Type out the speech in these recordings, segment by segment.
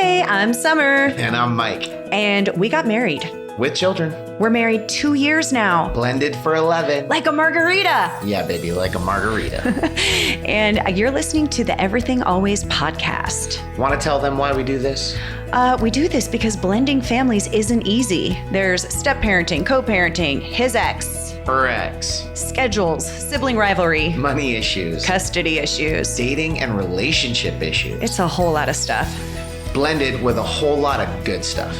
Hey, I'm Summer. And I'm Mike. And we got married. With children. We're married 2 years now. Blended for 11. Like a margarita. Yeah, baby, like a margarita. And you're listening to the Everything Always podcast. Want to tell them why we do this? We do this because blending families isn't easy. There's step-parenting, co-parenting, his ex, Her ex. schedules, sibling rivalry, Money issues. custody issues. Dating and relationship issues. It's a whole lot of stuff. Blended with a whole lot of good stuff.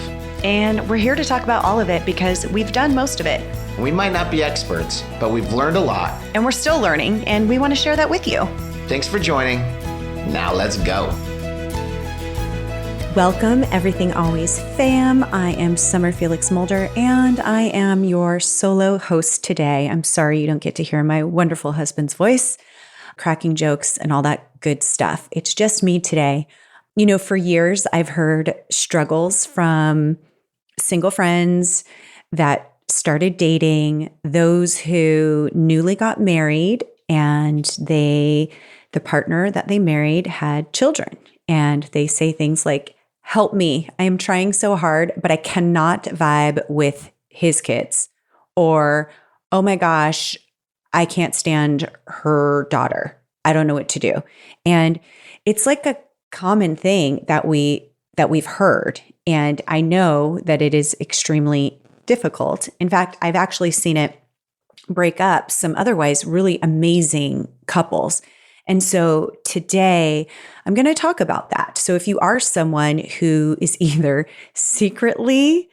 And we're here to talk about all of it because we've done most of it. We might not be experts, but we've learned a lot. And we're still learning, and we want to share that with you. Thanks for joining. Now let's go. Welcome, Everything Always fam. I am Summer Felix Mulder, and I am your solo host today. I'm sorry you don't get to hear my wonderful husband's voice, cracking jokes, and all that good stuff. It's just me today. You know, for years, I've heard struggles from single friends that started dating, those who newly got married, and the partner that they married had children. And they say things like, "Help me, I am trying so hard, but I cannot vibe with his kids." Or, "Oh my gosh, I can't stand her daughter. I don't know what to do." And it's like a common thing that we've heard. And I know that it is extremely difficult. In fact, I've actually seen it break up some otherwise really amazing couples. And so today I'm going to talk about that. So if you are someone who is either secretly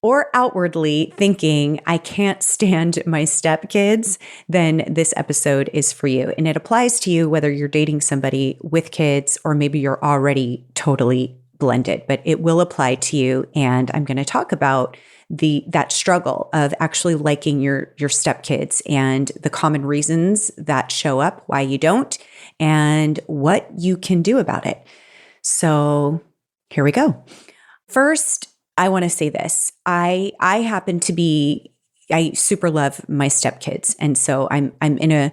or outwardly thinking, "I can't stand my stepkids," then this episode is for you. And it applies to you whether you're dating somebody with kids or maybe you're already totally blended, but it will apply to you. And I'm going to talk about that struggle of actually liking your stepkids and the common reasons that show up, why you don't, and what you can do about it. So here we go. First, I want to say this. I super love my stepkids. And so I'm in a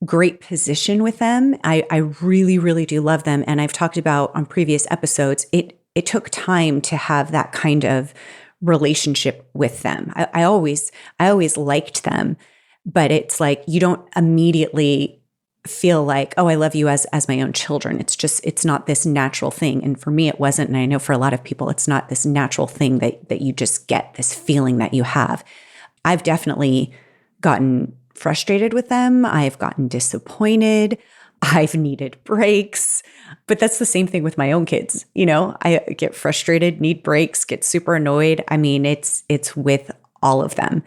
great position with them. I really, really do love them. And I've talked about on previous episodes, it took time to have that kind of relationship with them. I always liked them, but it's like you don't immediately feel like, "Oh, I love you as my own children." It's not this natural thing. And for me, it wasn't. And I know for a lot of people, it's not this natural thing that you just get this feeling that you have. I've definitely gotten frustrated with them. I've gotten disappointed. I've needed breaks, but that's the same thing with my own kids. You know, I get frustrated, need breaks, get super annoyed. I mean, it's with all of them.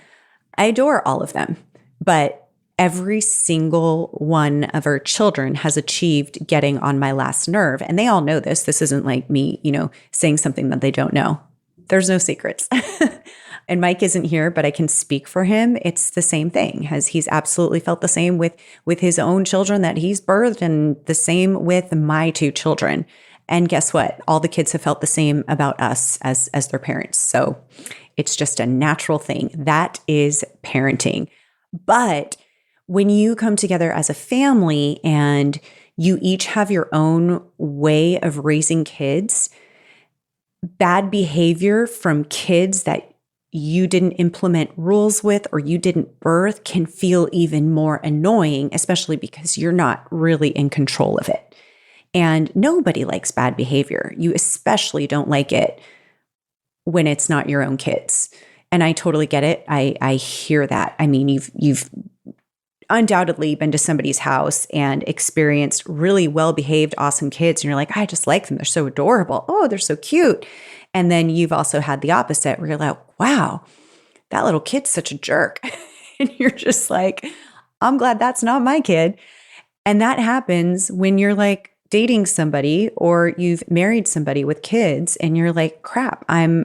I adore all of them, but every single one of our children has achieved getting on my last nerve. And they all know this. This isn't like me, saying something that they don't know. There's no secrets. And Mike isn't here, but I can speak for him. It's the same thing. He's absolutely felt the same with his own children that he's birthed, and the same with my two children. And guess what? All the kids have felt the same about us as their parents. So it's just a natural thing. That is parenting. But when you come together as a family and you each have your own way of raising kids, bad behavior from kids that you didn't implement rules with or you didn't birth can feel even more annoying, especially because you're not really in control of it. And nobody likes bad behavior. You especially don't like it when it's not your own kids. And I totally get it. I hear that. I mean, you've undoubtedly been to somebody's house and experienced really well-behaved, awesome kids. And you're like, "I just like them. They're so adorable. Oh, they're so cute." And then you've also had the opposite where you're like, "Wow, that little kid's such a jerk." And you're just like, "I'm glad that's not my kid." And that happens when you're like dating somebody or you've married somebody with kids and you're like, "Crap, I'm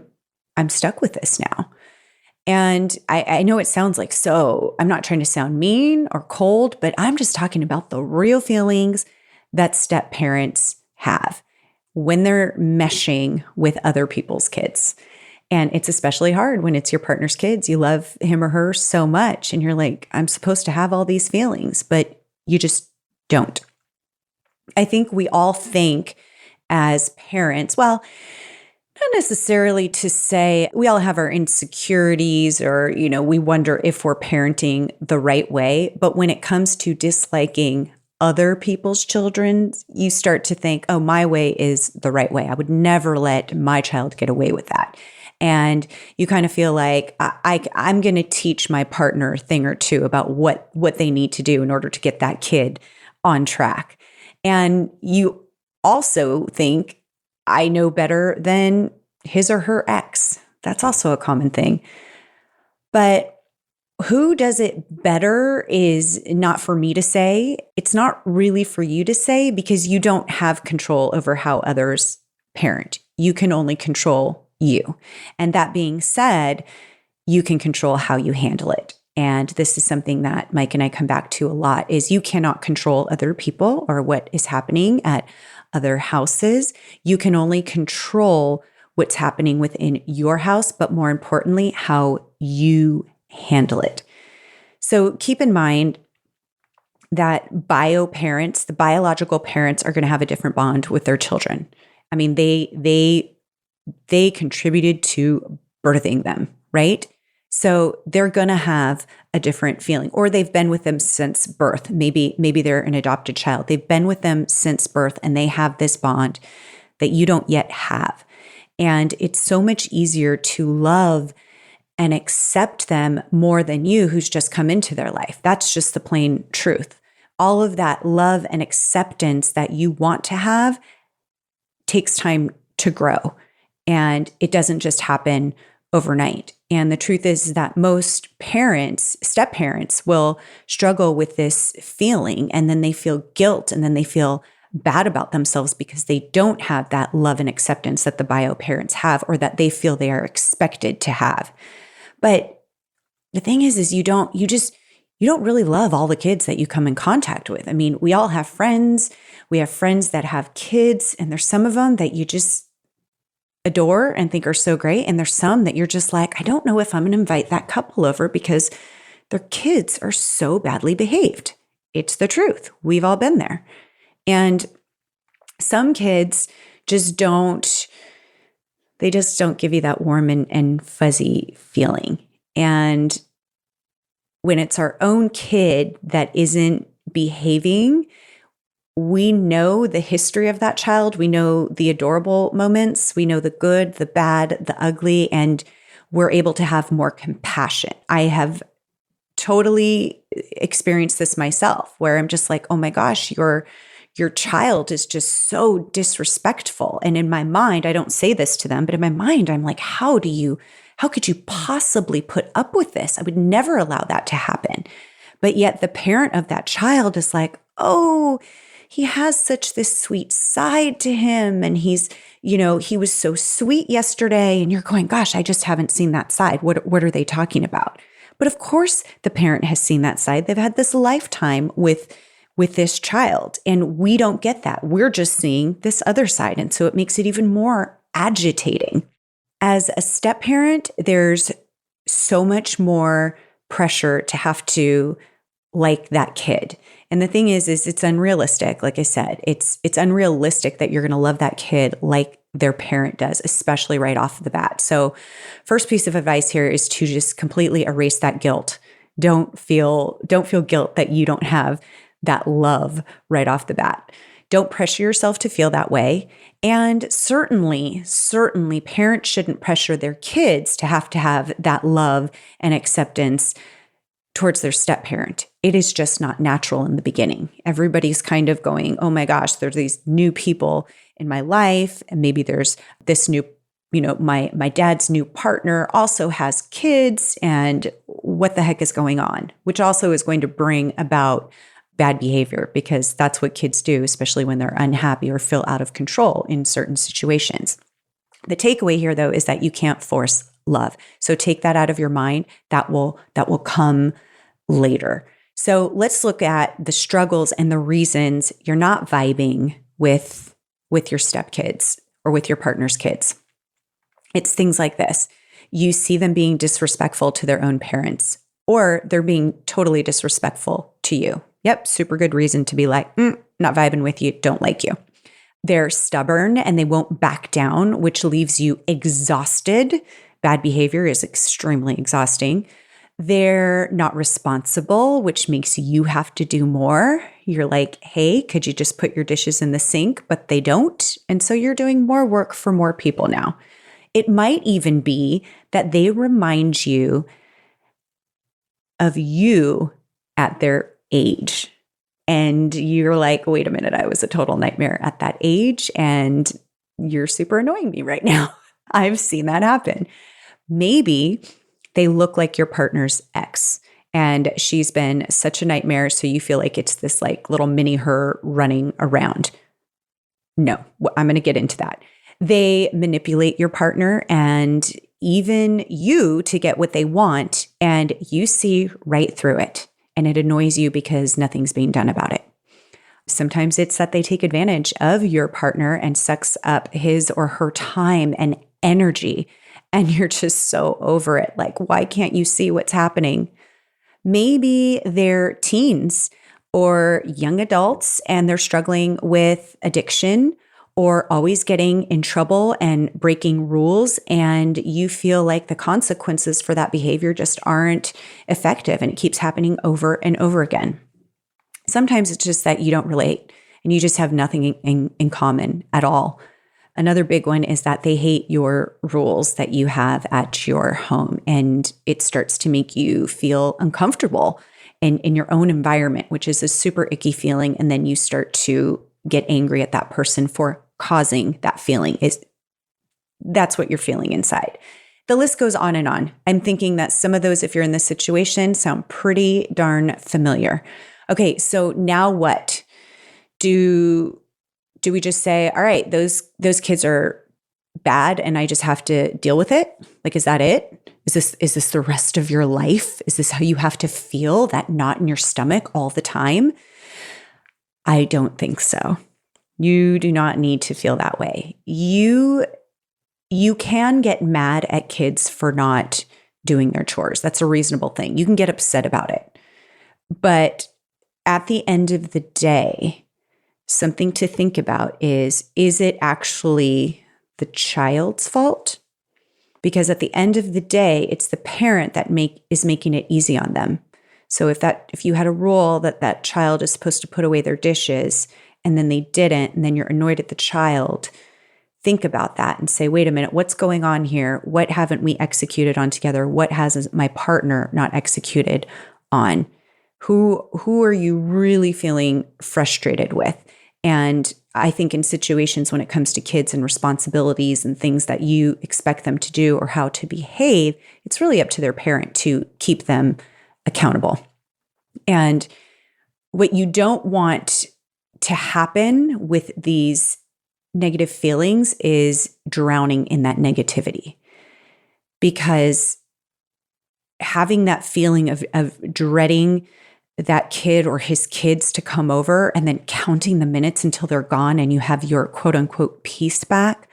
stuck with this now." And I know it sounds like, I'm not trying to sound mean or cold, but I'm just talking about the real feelings that step parents have when they're meshing with other people's kids. And it's especially hard when it's your partner's kids. You love him or her so much. And you're like, "I'm supposed to have all these feelings," but you just don't. I think we all think as parents, well, Not necessarily to say we all have our insecurities or, we wonder if we're parenting the right way. But when it comes to disliking other people's children, you start to think, oh, my way is the right way. I would never let my child get away with that. And you kind of feel like I'm going to teach my partner a thing or two about what they need to do in order to get that kid on track. And you also think, I know better than his or her ex. That's also a common thing. But who does it better is not for me to say. It's not really for you to say because you don't have control over how others parent. You can only control you. And that being said, you can control how you handle it. And this is something that Mike and I come back to a lot is you cannot control other people or what is happening at other houses. You can only control what's happening within your house, but more importantly, how you handle it. So keep in mind that bio parents, the biological parents, are going to have a different bond with their children. I mean, they contributed to birthing them, right? So they're going to have a different feeling, or they've been with them since birth. Maybe they're an adopted child. They've been with them since birth and they have this bond that you don't yet have. And it's so much easier to love and accept them more than you who's just come into their life. That's just the plain truth. All of that love and acceptance that you want to have takes time to grow. And it doesn't just happen overnight. And the truth is that most parents, step parents, will struggle with this feeling and then they feel guilt and then they feel bad about themselves because they don't have that love and acceptance that the bio parents have or that they feel they are expected to have. But the thing is you don't really love all the kids that you come in contact with. I mean, we all have friends. We have friends that have kids, and there's some of them that you just adore and think are so great. And there's some that you're just like, I don't know if I'm going to invite that couple over because their kids are so badly behaved. It's the truth. We've all been there. And some kids just don't give you that warm and fuzzy feeling. And when it's our own kid that isn't behaving, we know the history of that child. We know the adorable moments. We know the good, the bad, the ugly, and we're able to have more compassion. I have totally experienced this myself where I'm just like, oh my gosh, your child is just so disrespectful. And in my mind, I don't say this to them, but in my mind, I'm like, how could you possibly put up with this? I would never allow that to happen. But yet the parent of that child is like, oh, he has such this sweet side to him. And he was so sweet yesterday. And you're going, gosh, I just haven't seen that side. What are they talking about? But of course, the parent has seen that side. They've had this lifetime with this child. And we don't get that. We're just seeing this other side. And so it makes it even more agitating. As a step parent, there's so much more pressure to have to like that kid. And the thing is it's unrealistic. Like I said, it's unrealistic that you're going to love that kid like their parent does, especially right off the bat. So first piece of advice here is to just completely erase that guilt. Don't feel guilt that you don't have that love right off the bat. Don't pressure yourself to feel that way. And certainly parents shouldn't pressure their kids to have that love and acceptance towards their step parent. It is just not natural in the beginning. Everybody's kind of going, oh my gosh, there's these new people in my life. And maybe there's this new, my dad's new partner also has kids, and what the heck is going on? Which also is going to bring about bad behavior because that's what kids do, especially when they're unhappy or feel out of control in certain situations. The takeaway here, though, is that you can't force love. So take that out of your mind. That will come later. So let's look at the struggles and the reasons you're not vibing with your stepkids or with your partner's kids. It's things like this. You see them being disrespectful to their own parents, or they're being totally disrespectful to you. Yep, super good reason to be like, not vibing with you, don't like you. They're stubborn and they won't back down, which leaves you exhausted. Bad behavior is extremely exhausting. They're not responsible, which makes you have to do more. You're like, hey, could you just put your dishes in the sink? But they don't. And so you're doing more work for more people now. It might even be that they remind you of you at their age. And you're like, wait a minute, I was a total nightmare at that age. And you're super annoying me right now. I've seen that happen. Maybe they look like your partner's ex and she's been such a nightmare. So you feel like it's this like little mini her running around. No, I'm going to get into that. They manipulate your partner and even you to get what they want, and you see right through it. And it annoys you because nothing's being done about it. Sometimes it's that they take advantage of your partner and sucks up his or her time and energy. And you're just so over it. Like, why can't you see what's happening? Maybe they're teens or young adults and they're struggling with addiction or always getting in trouble and breaking rules. And you feel like the consequences for that behavior just aren't effective and it keeps happening over and over again. Sometimes it's just that you don't relate and you just have nothing in common at all. Another big one is that they hate your rules that you have at your home, and it starts to make you feel uncomfortable in your own environment, which is a super icky feeling. And then you start to get angry at that person for causing that feeling. That's what you're feeling inside. The list goes on and on. I'm thinking that some of those, if you're in this situation, sound pretty darn familiar. Okay, so now what? Do we just say, all right, those kids are bad and I just have to deal with it? Like, is that it? Is this the rest of your life? Is this how you have to feel, that knot in your stomach all the time? I don't think so. You do not need to feel that way. You can get mad at kids for not doing their chores. That's a reasonable thing. You can get upset about it. But at the end of the day, something to think about is it actually the child's fault? Because at the end of the day, it's the parent that is making it easy on them. So if you had a rule that child is supposed to put away their dishes and then they didn't, and then you're annoyed at the child, think about that and say, wait a minute, what's going on here? What haven't we executed on together? What has my partner not executed on? Who are you really feeling frustrated with? And I think in situations when it comes to kids and responsibilities and things that you expect them to do or how to behave, it's really up to their parent to keep them accountable. And what you don't want to happen with these negative feelings is drowning in that negativity. Because having that feeling of dreading that kid or his kids to come over and then counting the minutes until they're gone and you have your quote unquote peace back,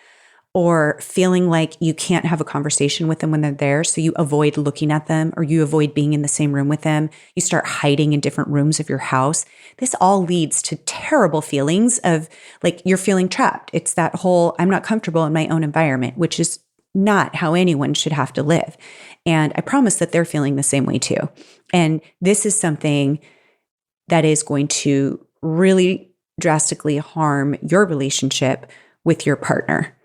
or feeling like you can't have a conversation with them when they're there, so you avoid looking at them or you avoid being in the same room with them. You start hiding in different rooms of your house. This all leads to terrible feelings of like you're feeling trapped. It's that whole I'm not comfortable in my own environment, which is not how anyone should have to live. And I promise that they're feeling the same way too. And this is something that is going to really drastically harm your relationship with your partner.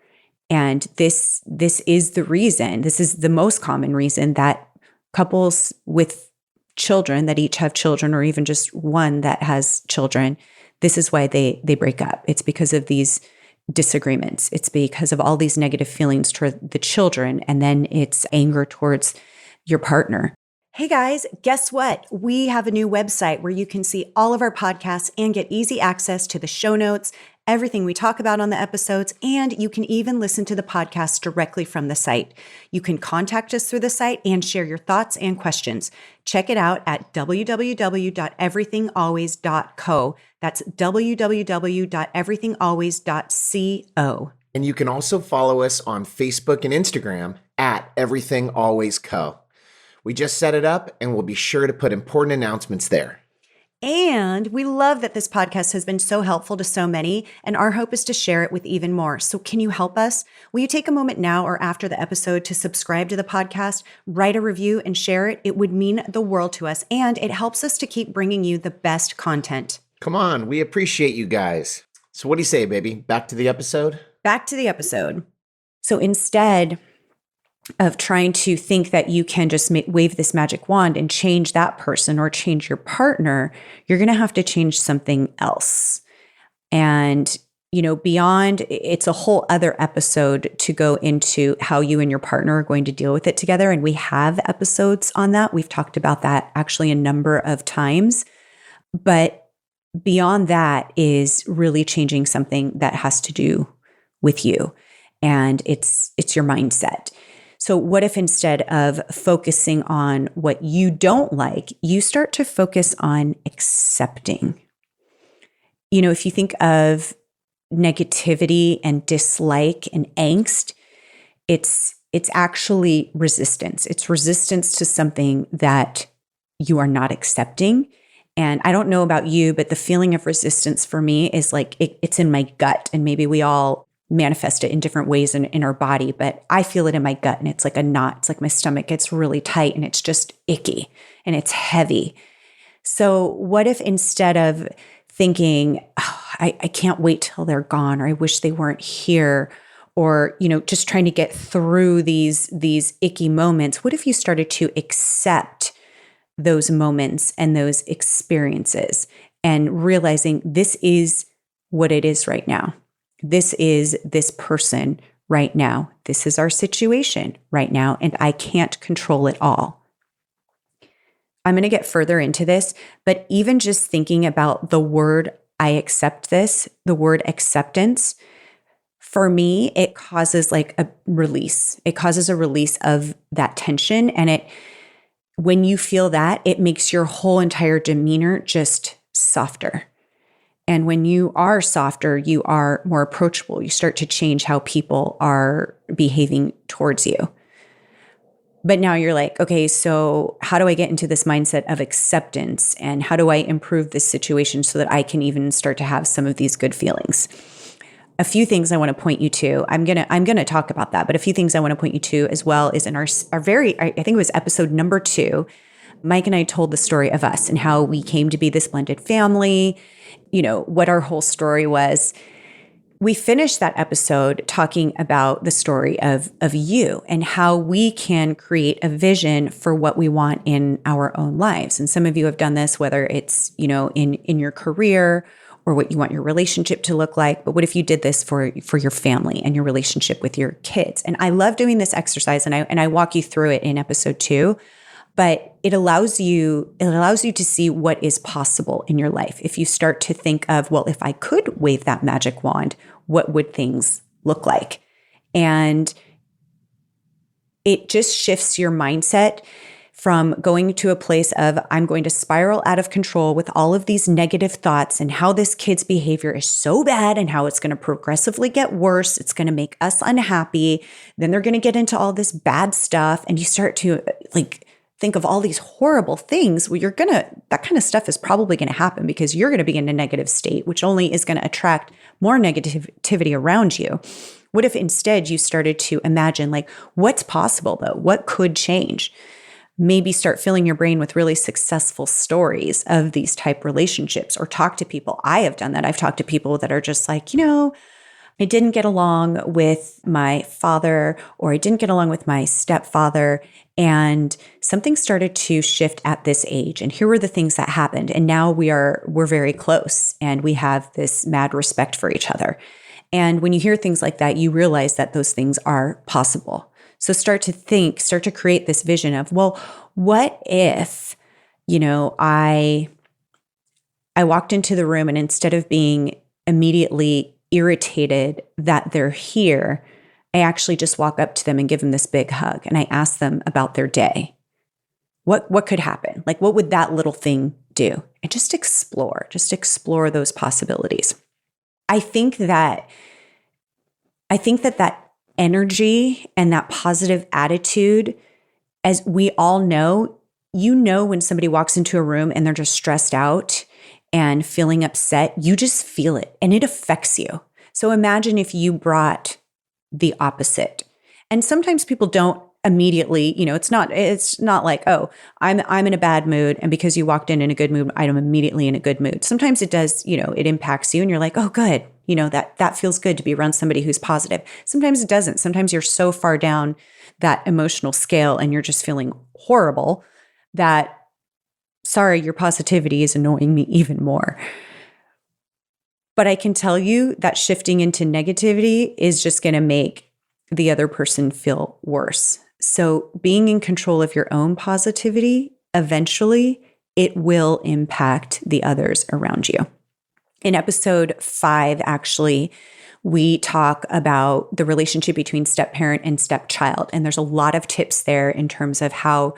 And this is the reason, this is the most common reason that couples with children that each have children, or even just one that has children, this is why they break up. It's because of these disagreements. It's because of all these negative feelings toward the children, and then it's anger towards your partner. Hey guys, guess what? We have a new website where you can see all of our podcasts and get easy access to the show notes, everything we talk about on the episodes, and you can even listen to the podcast directly from the site. You can contact us through the site and share your thoughts and questions. Check it out at www.everythingalways.co. That's www.everythingalways.co. And you can also follow us on Facebook and Instagram at Everything Always Co. We just set it up and we'll be sure to put important announcements there. And we love that this podcast has been so helpful to so many, and our hope is to share it with even more. So can you help us? Will you take a moment now or after the episode to subscribe to the podcast, write a review, and share it? It would mean the world to us, and it helps us to keep bringing you the best content. Come on, we appreciate you guys. So what do you say, baby? Back to the episode? Back to the episode. So instead of trying to think that you can just wave this magic wand and change that person or change your partner, you're going to have to change something else. And, beyond, it's a whole other episode to go into how you and your partner are going to deal with it together. And we have episodes on that. We've talked about that actually a number of times. But beyond that is really changing something that has to do with you. And it's your mindset. So what if instead of focusing on what you don't like, you start to focus on accepting? If you think of negativity and dislike and angst, it's actually resistance. It's resistance to something that you are not accepting. And I don't know about you, but the feeling of resistance for me is like it's in my gut. And maybe we all manifest it in different ways in our body, but I feel it in my gut and it's like a knot. It's like my stomach gets really tight and it's just icky and it's heavy. So what if instead of thinking, I can't wait till they're gone, or I wish they weren't here, or, just trying to get through these icky moments, what if you started to accept those moments and those experiences and realizing this is what it is right now. This is this person right now. This is our situation right now, and I can't control it all. I'm going to get further into this, but even just thinking about the word I accept this, the word acceptance, for me, it causes like a release. It causes a release of that tension. And when you feel that, it makes your whole entire demeanor just softer. And when you are softer, you are more approachable. You start to change how people are behaving towards you. But now you're like, okay, so how do I get into this mindset of acceptance? And how do I improve this situation so that I can even start to have some of these good feelings? A few things I want to point you to. I'm gonna talk about that, but a few things I want to point you to as well is in our very, I think it was episode number 2, Mike and I told the story of us and how we came to be this blended family, what our whole story was. We finished that episode talking about the story of you and how we can create a vision for what we want in our own lives. And some of you have done this, whether it's, in your career or what you want your relationship to look like. But what if you did this for your family and your relationship with your kids? And I love doing this exercise, and I walk you through it in episode 2. But it allows you to see what is possible in your life. If you start to think of, well, if I could wave that magic wand, what would things look like? And it just shifts your mindset from going to a place of, I'm going to spiral out of control with all of these negative thoughts and how this kid's behavior is so bad and how it's going to progressively get worse. It's going to make us unhappy. Then they're going to get into all this bad stuff. And you start to think of all these horrible things. Well, that kind of stuff is probably going to happen because you're going to be in a negative state, which only is going to attract more negativity around you. What if instead you started to imagine what's possible though? What could change? Maybe start filling your brain with really successful stories of these type relationships, or talk to people. I have done that. I've talked to people that are just like, I didn't get along with my father, or I didn't get along with my stepfather, and something started to shift at this age. And here were the things that happened. And now we're very close and we have this mad respect for each other. And when you hear things like that, you realize that those things are possible. So start to create this vision of, well, what if, I walked into the room and instead of being immediately irritated that they're here, I actually just walk up to them and give them this big hug and I ask them about their day. What could happen? What would that little thing do? And just explore those possibilities. I think that energy and that positive attitude, as we all know, when somebody walks into a room and they're just stressed out and feeling upset, you just feel it and it affects you. So imagine if you brought the opposite. And sometimes people don't immediately, it's not like, oh, I'm in a bad mood, and because you walked in a good mood, I'm immediately in a good mood. Sometimes it does, it impacts you and you're like, oh, good. That feels good to be around somebody who's positive. Sometimes it doesn't. Sometimes you're so far down that emotional scale and you're just feeling horrible that, sorry, your positivity is annoying me even more. But I can tell you that shifting into negativity is just going to make the other person feel worse. So being in control of your own positivity, eventually it will impact the others around you. In episode 5, actually, we talk about the relationship between step-parent and step-child. And there's a lot of tips there in terms of how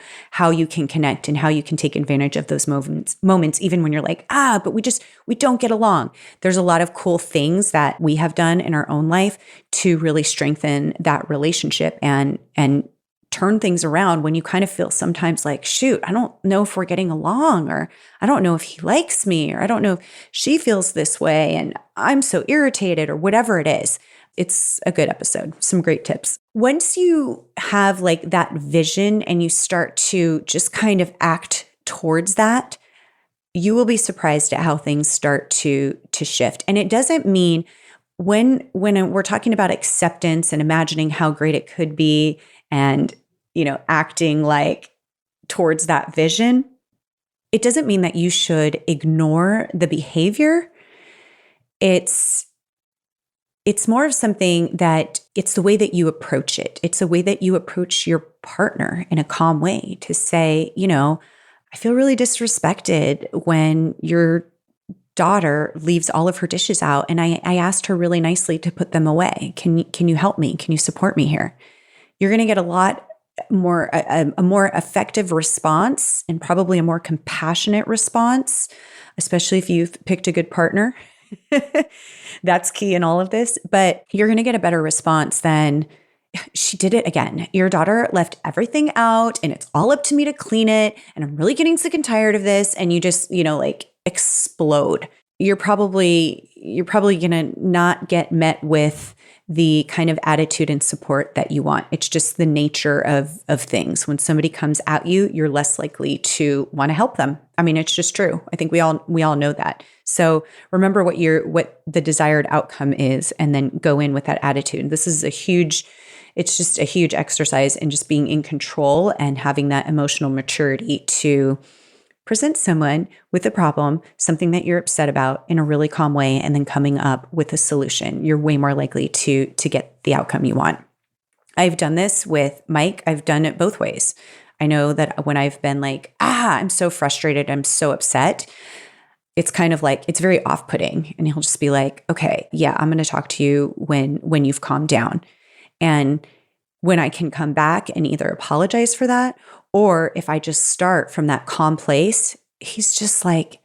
you can connect and how you can take advantage of those moments, even when you're like, but we don't get along. There's a lot of cool things that we have done in our own life to really strengthen that relationship and turn things around when you kind of feel sometimes like, shoot, I don't know if we're getting along, or I don't know if he likes me, or I don't know if she feels this way and I'm so irritated, or whatever it is. It's a good episode. Some great tips. Once you have like that vision and you start to just kind of act towards that, you will be surprised at how things start to shift. And it doesn't mean when we're talking about acceptance and imagining how great it could be and, acting like towards that vision, it doesn't mean that you should ignore the behavior. It's more of something that it's the way that you approach it. It's the way that you approach your partner in a calm way to say, I feel really disrespected when your daughter leaves all of her dishes out and I asked her really nicely to put them away. Can you help me? Can you support me here? You're going to get a lot more, a more effective response and probably a more compassionate response, especially if you've picked a good partner. That's key in all of this. But you're going to get a better response than, she did it again. Your daughter left everything out and it's all up to me to clean it. And I'm really getting sick and tired of this. And you just, explode. You're probably going to not get met with the kind of attitude and support that you want. It's just the nature of things. When somebody comes at you, you're less likely to want to help them. I mean, it's just true. I think we all know that. So remember what the desired outcome is, and then go in with that attitude. This is it's just a huge exercise in just being in control and having that emotional maturity to present someone with a problem, something that you're upset about, in a really calm way, and then coming up with a solution. You're way more likely to get the outcome you want. I've done this with Mike. I've done it both ways. I know that when I've been like, I'm so frustrated, I'm so upset, it's kind of like, it's very off-putting. And he'll just be like, okay, yeah, I'm going to talk to you when you've calmed down. And when I can come back and either apologize for that, or if I just start from that calm place, he's just like,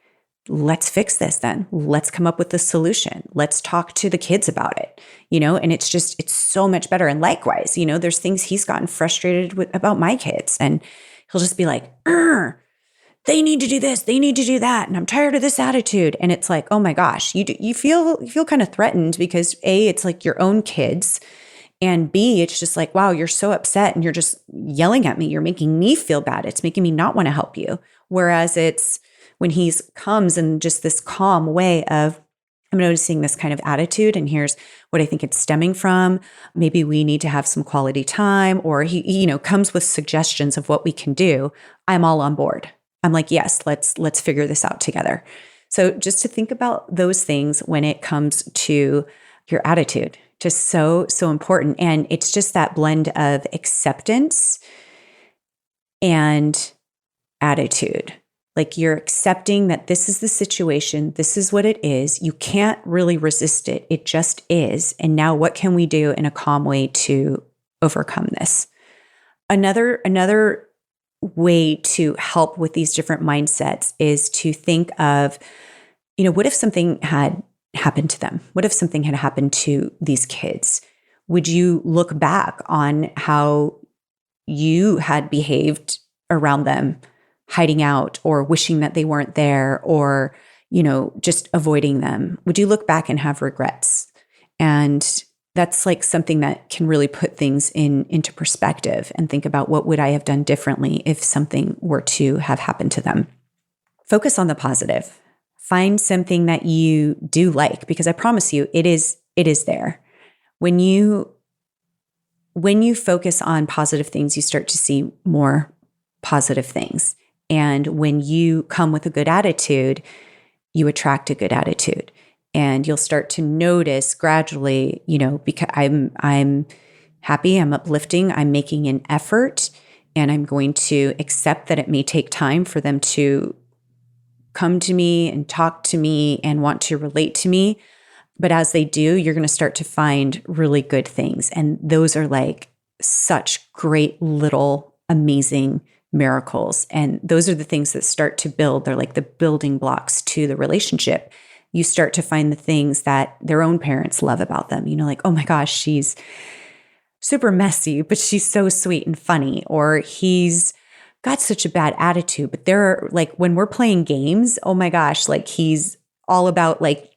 let's fix this then. Let's come up with a solution. Let's talk to the kids about it, and it's so much better. And likewise, there's things he's gotten frustrated with about my kids, and he'll just be like, they need to do this, they need to do that, and I'm tired of this attitude. And it's like, oh my gosh, you feel kind of threatened because A, it's like your own kids. And B, it's just like, wow, you're so upset and you're just yelling at me. You're making me feel bad. It's making me not want to help you. Whereas it's when he comes in just this calm way of, I'm noticing this kind of attitude and here's what I think it's stemming from. Maybe we need to have some quality time, or he comes with suggestions of what we can do. I'm all on board. I'm like, yes, let's figure this out together. So just to think about those things when it comes to your attitude. Just so important. And it's just that blend of acceptance and attitude. Like, you're accepting that this is the situation, this is what it is. You can't really resist it. It just is. And now what can we do in a calm way to overcome this? Another way to help with these different mindsets is to think of, what if something had happened to them? What if something had happened to these kids? Would you look back on how you had behaved around them, hiding out or wishing that they weren't there, or, just avoiding them? Would you look back and have regrets? And that's like something that can really put things into perspective and think about, what would I have done differently if something were to have happened to them? Focus on the positive. Find something that you do like, because I promise you, it is there. When you focus on positive things, you start to see more positive things. And when you come with a good attitude, you attract a good attitude. And you'll start to notice gradually, because I'm happy, I'm uplifting, I'm making an effort, and I'm going to accept that it may take time for them to come to me and talk to me and want to relate to me. But as they do, you're going to start to find really good things. And those are like such great little amazing miracles. And those are the things that start to build. They're like the building blocks to the relationship. You start to find the things that their own parents love about them. Like, oh my gosh, she's super messy, but she's so sweet and funny. Or he's got such a bad attitude, but they're like, when we're playing games, oh my gosh, like he's all about like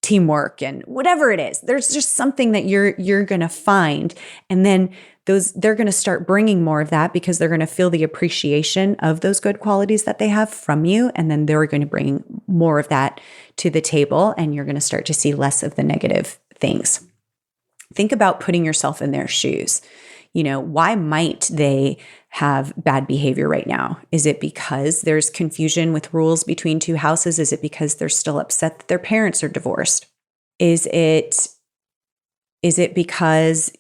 teamwork and whatever it is. There's just something that you're going to find. And then they're going to start bringing more of that, because they're going to feel the appreciation of those good qualities that they have from you. And then they're going to bring more of that to the table, and you're going to start to see less of the negative things. Think about putting yourself in their shoes. Why might they have bad behavior right now? Is it because there's confusion with rules between two houses? Is it because they're still upset that their parents are divorced? Is it because,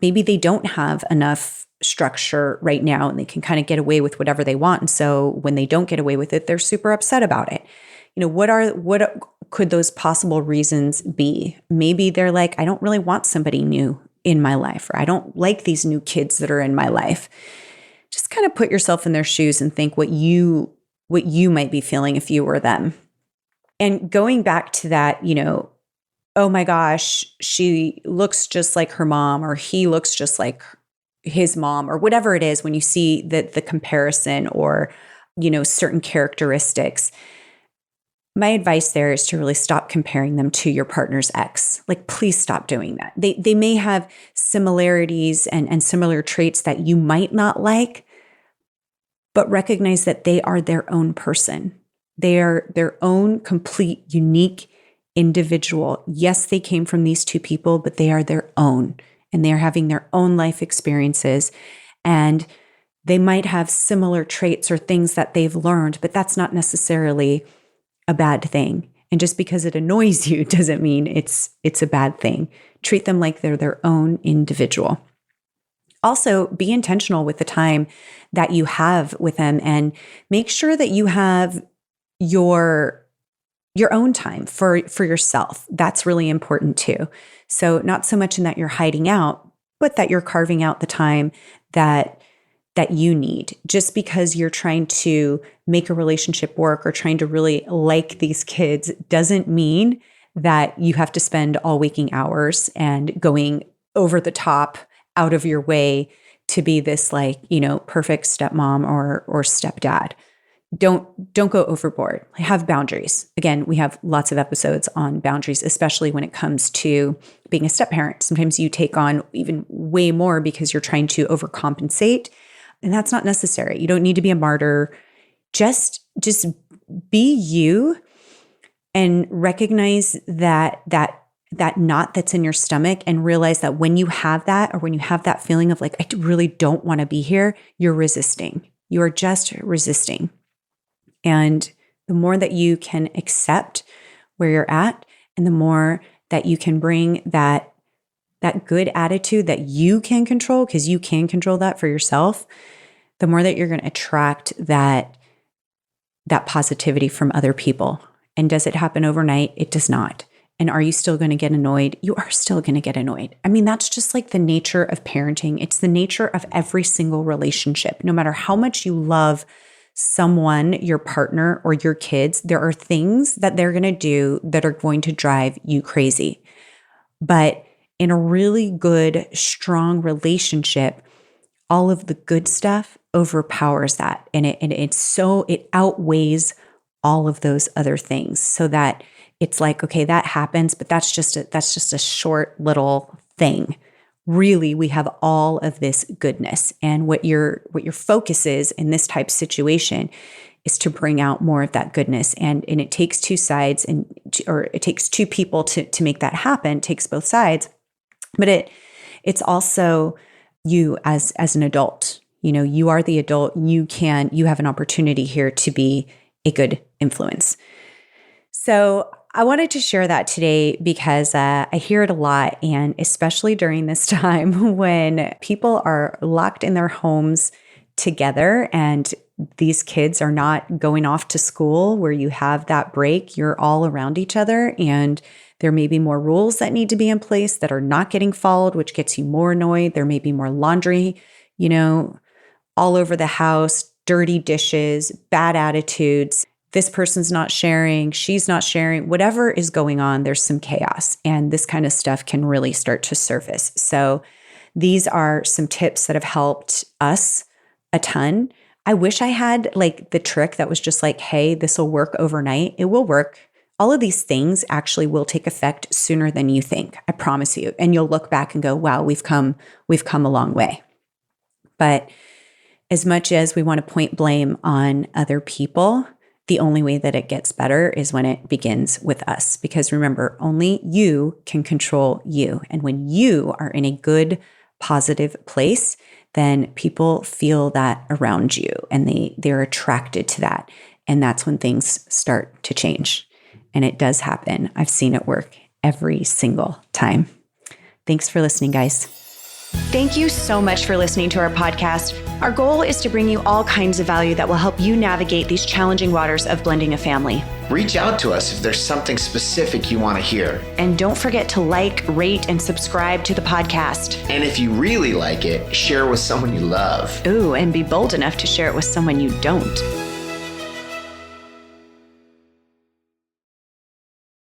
maybe they don't have enough structure right now and they can kind of get away with whatever they want. And so when they don't get away with it, they're super upset about it. What could those possible reasons be? Maybe they're like, I don't really want somebody new in my life, or I don't like these new kids that are in my life. Just kind of put yourself in their shoes and think what you might be feeling if you were them. And going back to that, oh my gosh, she looks just like her mom, or he looks just like his mom, or whatever it is, when you see the comparison or, certain characteristics. My advice there is to really stop comparing them to your partner's ex. Like, please stop doing that. They may have similarities and similar traits that you might not like, but recognize that they are their own person. They are their own complete, unique individual. Yes, they came from these two people, but they are their own, and they are having their own life experiences. And they might have similar traits or things that they've learned, but that's not necessarily a bad thing. And just because it annoys you doesn't mean it's a bad thing. Treat them like they're their own individual. Also, be intentional with the time that you have with them, and make sure that you have your own time for yourself. That's really important too. So not so much in that you're hiding out, but that you're carving out the time that you need. Just because you're trying to make a relationship work or trying to really like these kids doesn't mean that you have to spend all waking hours and going over the top, out of your way to be this perfect stepmom or stepdad. Don't go overboard. Have boundaries. Again, we have lots of episodes on boundaries, especially when it comes to being a step-parent. Sometimes you take on even way more because you're trying to overcompensate, and that's not necessary. You don't need to be a martyr. Just be you, and recognize that knot that's in your stomach, and realize that when you have that, or when you have that feeling of like, I really don't want to be here, you're resisting. You are just resisting. And the more that you can accept where you're at, and the more that you can bring that good attitude that you can control, because you can control that for yourself, the more that you're going to attract that positivity from other people. And does it happen overnight? It does not. And are you still going to get annoyed? You are still going to get annoyed. I mean, that's just like the nature of parenting. It's the nature of every single relationship. No matter how much you love someone, your partner or your kids, there are things that they're going to do that are going to drive you crazy. But in a really good, strong relationship, all of the good stuff overpowers that. And it outweighs all of those other things so that it's like, okay, that happens, but that's just a short little thing. Really, we have all of this goodness. And what your focus is in this type of situation is to bring out more of that goodness. And it takes two sides or it takes two people to make that happen. It takes both sides. But it's also you as an adult. You are the adult. You have an opportunity here to be a good influence. So I wanted to share that today because I hear it a lot, and especially during this time when people are locked in their homes together and these kids are not going off to school where you have that break, you're all around each other, and there may be more rules that need to be in place that are not getting followed, which gets you more annoyed. There may be more laundry, all over the house, dirty dishes, bad attitudes. This person's not sharing, she's not sharing, whatever is going on, there's some chaos. And this kind of stuff can really start to surface. So these are some tips that have helped us a ton. I wish I had like the trick that was just like, hey, this will work overnight. It will work. All of these things actually will take effect sooner than you think. I promise you. And you'll look back and go, wow, we've come a long way. But as much as we want to point blame on other people, the only way that it gets better is when it begins with us. Because remember, only you can control you. And when you are in a good, positive place, then people feel that around you and they're attracted to that. And that's when things start to change. And it does happen. I've seen it work every single time. Thanks for listening, guys. Thank you so much for listening to our podcast. Our goal is to bring you all kinds of value that will help you navigate these challenging waters of blending a family. Reach out to us if there's something specific you want to hear. And don't forget to like, rate, and subscribe to the podcast. And if you really like it, share with someone you love. Ooh, and be bold enough to share it with someone you don't.